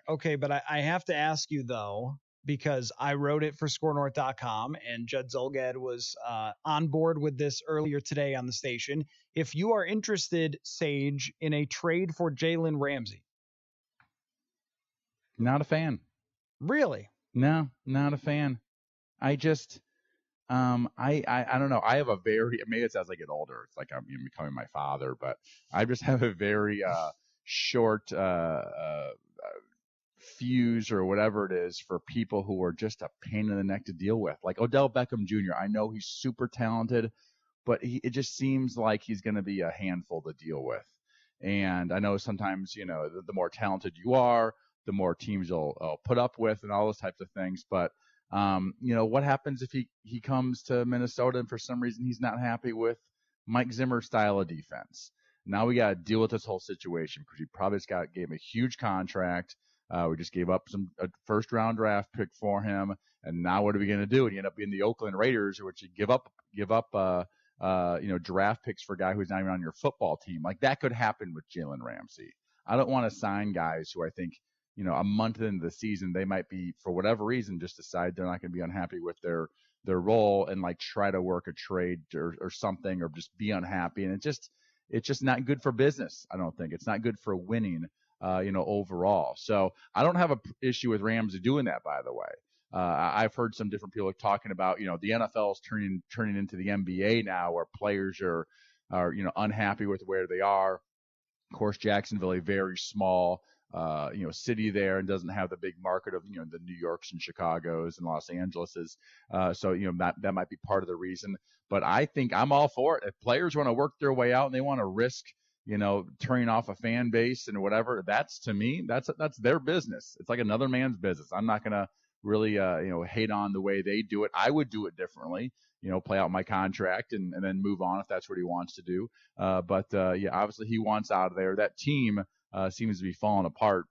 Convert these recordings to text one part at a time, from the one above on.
Okay, but I have to ask you, though, because I wrote it for scorenorth.com and Judd Zulgad was on board with this earlier today on the station. If you are interested, Sage, in a trade for Jalen Ramsey. Not a fan. Really? No, not a fan. I just, I don't know. I have a very, maybe it's as I get older, it's like I'm becoming my father, but I just have a very short fuse or whatever it is for people who are just a pain in the neck to deal with. Like Odell Beckham Jr. I know he's super talented, but it just seems like he's going to be a handful to deal with. And I know sometimes, the more talented you are, the more teams will put up with and all those types of things. But, what happens if he comes to Minnesota and for some reason he's not happy with Mike Zimmer's style of defense? Now we got to deal with this whole situation because we probably just gave him a huge contract. We just gave up a first round draft pick for him. And now what are we going to do? And you end up being the Oakland Raiders, which you give up draft picks for a guy who's not even on your football team. Like that could happen with Jalen Ramsey. I don't want to sign guys who I think, a month into the season, they might be, for whatever reason, just decide they're not going to be unhappy with their role and like try to work a trade or something, or just be unhappy. And it's just not good for business. I don't think it's not good for winning, overall. So I don't have a issue with Ramsey doing that, by the way. I've heard some different people talking about, the NFL is turning into the NBA now, where players are unhappy with where they are. Of course, Jacksonville, a very small, city there, and doesn't have the big market of, the New Yorks and Chicagos and Los Angeleses. So that might be part of the reason. But I think I'm all for it. If players want to work their way out and they want to risk, turning off a fan base and whatever, that's, to me, that's their business. It's like another man's business. I'm not gonna really hate on the way they do it. I would do it differently, play out my contract and then move on if that's what he wants to do. But obviously he wants out of there. That team seems to be falling apart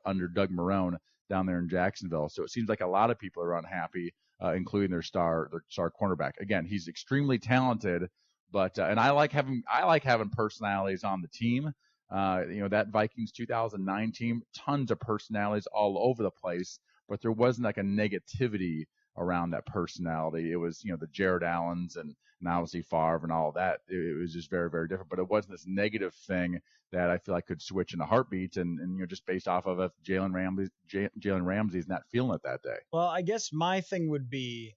under Doug Marrone down there in Jacksonville. So it seems like a lot of people are unhappy, including their star cornerback. Again, he's extremely talented, but and I like having personalities on the team. That Vikings 2009 team, tons of personalities all over the place, but there wasn't like a negativity around that personality. It was, the Jared Allens and obviously Favre and all of that. It was just very, very different, but it wasn't this negative thing that I feel like could switch in a heartbeat. And just based off of if Jalen Ramsey's not feeling it that day. Well, I guess my thing would be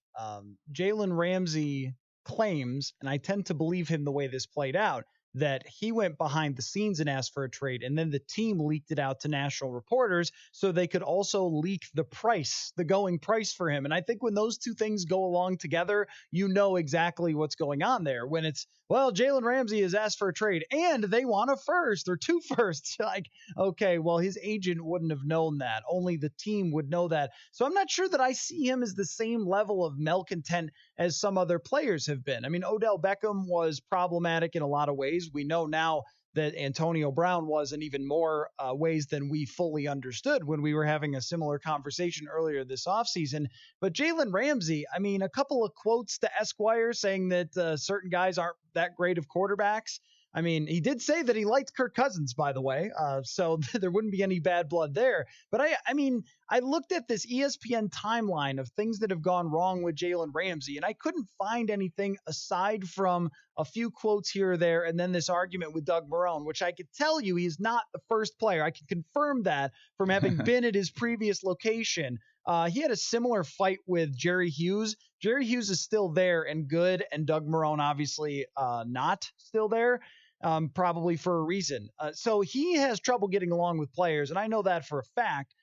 Jalen Ramsey claims, and I tend to believe him the way this played out, that he went behind the scenes and asked for a trade, and then the team leaked it out to national reporters so they could also leak the price, the going price for him. And I think when those two things go along together, you know exactly what's going on there. When it's, well, Jalen Ramsey has asked for a trade and they want a first or two firsts. Like, okay, well, his agent wouldn't have known that. Only the team would know that. So I'm not sure that I see him as the same level of malcontent as some other players have been. I mean, Odell Beckham was problematic in a lot of ways. We know now that Antonio Brown was in even more ways than we fully understood when we were having a similar conversation earlier this offseason. But Jalen Ramsey, I mean, a couple of quotes to Esquire saying that certain guys aren't that great of quarterbacks. I mean, he did say that he liked Kirk Cousins, by the way, so there wouldn't be any bad blood there. But I mean, I looked at this ESPN timeline of things that have gone wrong with Jalen Ramsey, and I couldn't find anything aside from a few quotes here or there, and then this argument with Doug Marrone, which I could tell you he's not the first player. I can confirm that from having been at his previous location. He had a similar fight with Jerry Hughes. Jerry Hughes is still there and good, and Doug Marrone obviously not still there. Probably for a reason. So he has trouble getting along with players, and I know that for a fact.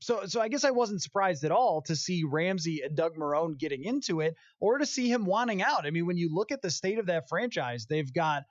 So I guess I wasn't surprised at all to see Ramsey and Doug Marrone getting into it, or to see him wanting out. I mean, when you look at the state of that franchise, they've got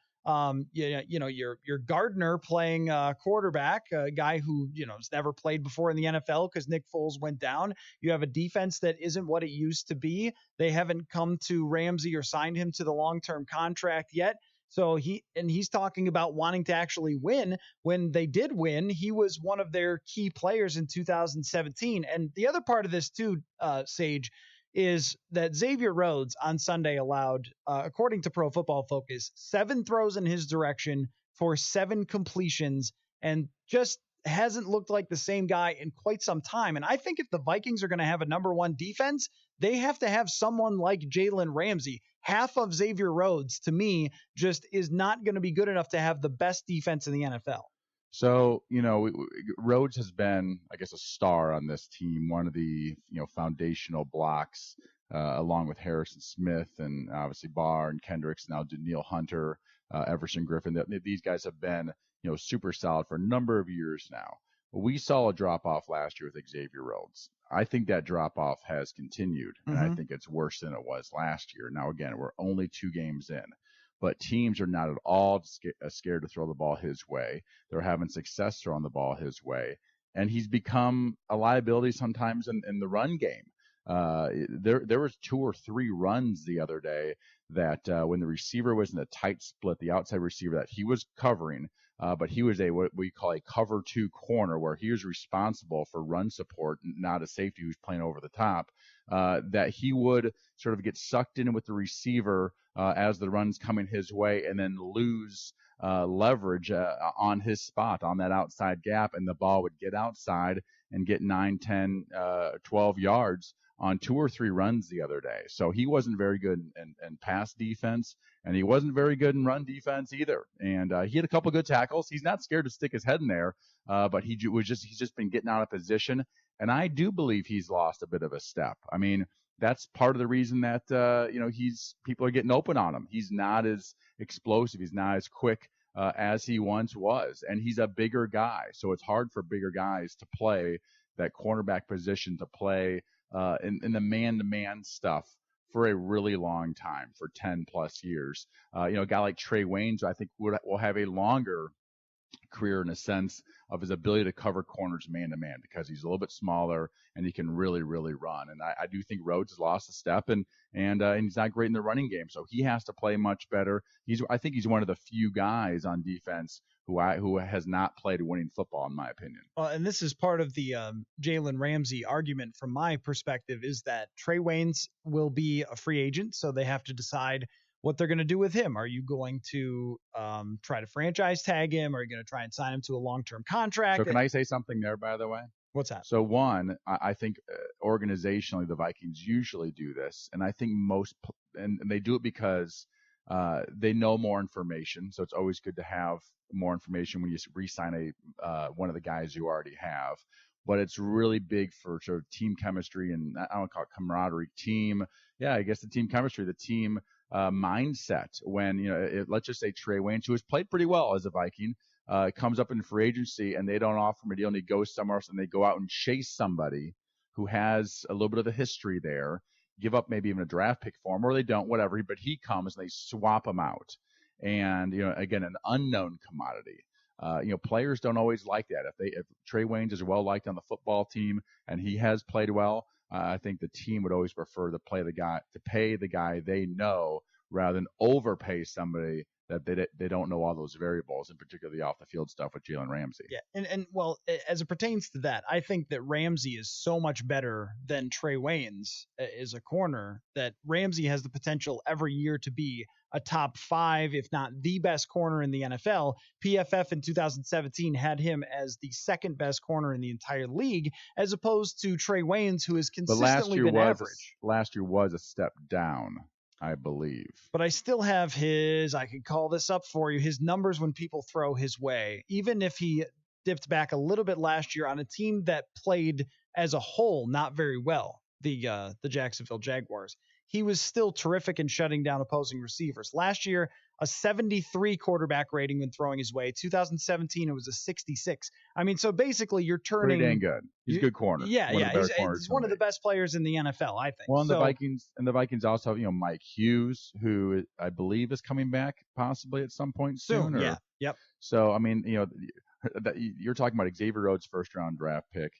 your Gardner playing quarterback, a guy who has never played before in the NFL because Nick Foles went down. You have a defense that isn't what it used to be. They haven't come to Ramsey or signed him to the long-term contract yet. So he's talking about wanting to actually win. When they did win, he was one of their key players in 2017. And the other part of this too, Sage, is that Xavier Rhodes on Sunday allowed, according to Pro Football Focus, 7 throws in his direction for 7 completions, and just hasn't looked like the same guy in quite some time. And I think if the Vikings are going to have a number one defense, they have to have someone like Jalen Ramsey. Half of Xavier Rhodes, to me, just is not going to be good enough to have the best defense in the NFL. So, Rhodes has been, I guess, a star on this team, one of the, foundational blocks, along with Harrison Smith and obviously Barr and Kendricks, now Daniil Hunter, Everson Griffin. These guys have been, super solid for a number of years now. We saw a drop off last year with Xavier Rhodes. I think that drop off has continued, and I think it's worse than it was last year. Now, again, we're only 2 games in, but teams are not at all scared to throw the ball his way. They're having success throwing the ball his way, and he's become a liability sometimes in the run game. There was 2 or 3 runs the other day that when the receiver was in a tight split, the outside receiver that he was covering, but he was what we call a cover 2 corner, where he was responsible for run support, not a safety who's playing over the top, that he would sort of get sucked in with the receiver as the run's coming his way, and then lose leverage on his spot on that outside gap, and the ball would get outside and get 9, 10, 12 yards on 2 or 3 runs the other day. So he wasn't very good in pass defense, and he wasn't very good in run defense either. And he had a couple good tackles. He's not scared to stick his head in there, but he's just been getting out of position. And I do believe he's lost a bit of a step. I mean, that's part of the reason that people are getting open on him. He's not as explosive. He's not as quick as he once was, and he's a bigger guy. So it's hard for bigger guys to play that cornerback position, to play in the man-to-man stuff for a really long time, for 10 plus years. A guy like Trey Waynes, I think will have a longer career in a sense of his ability to cover corners man-to-man, because he's a little bit smaller and he can really, really run. And I do think Rhodes has lost a step, and he's not great in the running game, so he has to play much better. I think he's one of the few guys on defense who has not played winning football, in my opinion. And this is part of the Jalen Ramsey argument from my perspective, is that Trey Waynes will be a free agent, so they have to decide what they're going to do with him. Are you going to try to franchise tag him? Are you going to try and sign him to a long-term contract? So can I say something there, by the way? What's that? So one, I think organizationally the Vikings usually do this, and I think and they do it because they know more information. So it's always good to have more information when you re-sign one of the guys you already have. But it's really big for sort of team chemistry, and I don't call it camaraderie, team. Yeah, I guess the team chemistry, the team mindset. When let's just say Trey Waynes, who has played pretty well as a Viking, comes up in free agency and they don't offer him a deal, and he goes somewhere else, and they go out and chase somebody who has a little bit of a history there, give up maybe even a draft pick for him, or they don't, whatever. But he comes and they swap him out, and again, an unknown commodity. Players don't always like that. If Trey Waynes is well liked on the football team and he has played well, I think the team would always prefer to pay the guy they know, rather than overpay somebody that they don't know all those variables, in particular the off the field stuff with Jalen Ramsey. Yeah, and well, as it pertains to that, I think that Ramsey is so much better than Trey Waynes as a corner, that Ramsey has the potential every year to be a top 5, if not the best corner in the NFL. PFF in 2017 had him as the second best corner in the entire league, as opposed to Trey Waynes, who has consistently been average. Last year was a step down, I believe. But I still have I can call this up for you, his numbers when people throw his way. Even if he dipped back a little bit last year on a team that played as a whole not very well, the Jacksonville Jaguars, he was still terrific in shutting down opposing receivers. Last year, a 73 quarterback rating when throwing his way. 2017, it was a 66. I mean, so basically you're turning... Pretty dang good. He's a good corner. Yeah. He's one of the best players in the NFL, I think. Well, the Vikings also have, Mike Hughes, who I believe is coming back possibly at some point soon. Yeah. Yep. So, I mean, you're talking about Xavier Rhodes' first-round draft pick,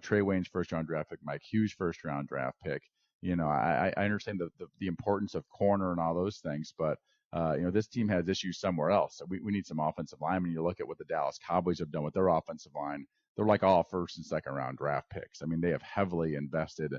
Trey Waynes' first-round draft pick, Mike Hughes' first-round draft pick. I understand the importance of corner and all those things, but this team has issues somewhere else. So we need some offensive linemen. You look at what the Dallas Cowboys have done with their offensive line. They're like all first and second round draft picks. I mean, they have heavily invested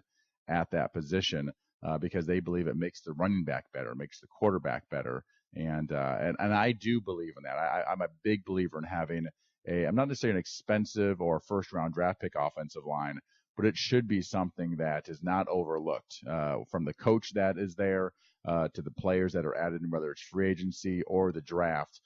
at that position because they believe it makes the running back better, makes the quarterback better. And I do believe in that. I'm a big believer in having I'm not necessarily an expensive or first round draft pick offensive line, but it should be something that is not overlooked from the coach that is there to the players that are added, whether it's free agency or the draft.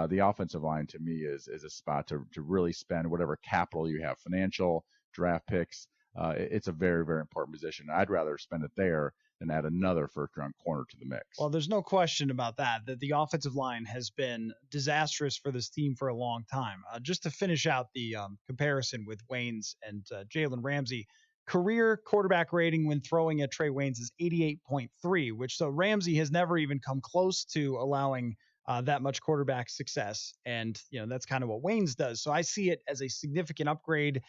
The offensive line to me is a spot to really spend whatever capital you have, financial, draft picks. It's a very, very important position. I'd rather spend it there than add another first round corner to the mix. Well, there's no question about that the offensive line has been disastrous for this team for a long time. Just to finish out the comparison with Waynes and Jalen Ramsey, career quarterback rating when throwing at Trey Waynes is 88.3, which so Ramsey has never even come close to allowing that much quarterback success. And, that's kind of what Waynes does. So I see it as a significant upgrade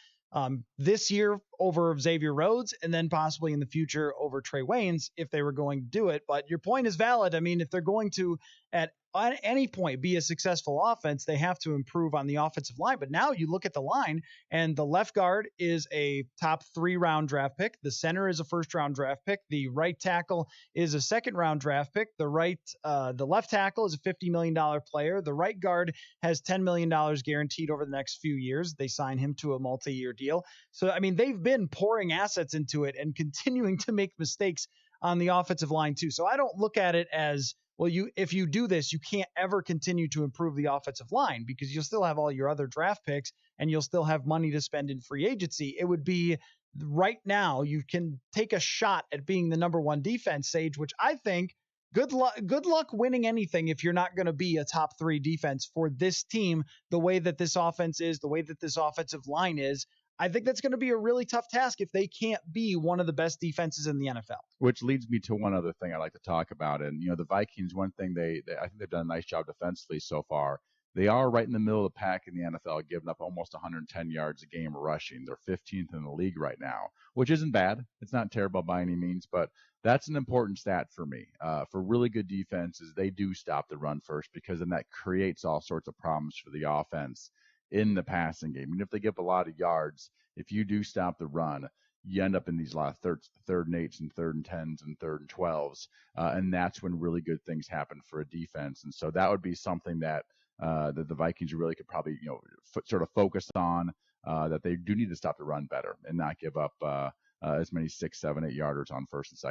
this year over Xavier Rhodes, and then possibly in the future over Trey Waynes if they were going to do it. But your point is valid. I mean, if they're going to at any point be a successful offense, they have to improve on the offensive line. But now you look at the line, and the left guard is a top 3-round draft pick. The center is a first-round draft pick. The right tackle is a second-round draft pick. The left tackle is a $50 million player. The right guard has $10 million guaranteed over the next few years. They sign him to a multi-year deal. So, I mean, they've been pouring assets into it and continuing to make mistakes on the offensive line too. So I don't look at it as, well, if you do this, you can't ever continue to improve the offensive line because you'll still have all your other draft picks and you'll still have money to spend in free agency. It would be right now you can take a shot at being the number one defense, Sage, which I think good luck winning anything if you're not going to be a top 3 defense for this team, the way that this offense is, the way that this offensive line is. I think that's going to be a really tough task if they can't be one of the best defenses in the NFL. Which leads me to one other thing I like to talk about. And, the Vikings, one thing I think they've done a nice job defensively so far. They are right in the middle of the pack in the NFL, giving up almost 110 yards a game rushing. They're 15th in the league right now, which isn't bad. It's not terrible by any means, but that's an important stat for me. For really good defenses, they do stop the run first because then that creates all sorts of problems for the offense in the passing game. And if they give a lot of yards, if you do stop the run, you end up in these lot of third and 8s and 3rd and 10s and 3rd and 12s. And that's when really good things happen for a defense. And so that would be something that the Vikings really could probably, sort of focus on, that they do need to stop the run better and not give up as many 6, 7, 8 yarders on first and second.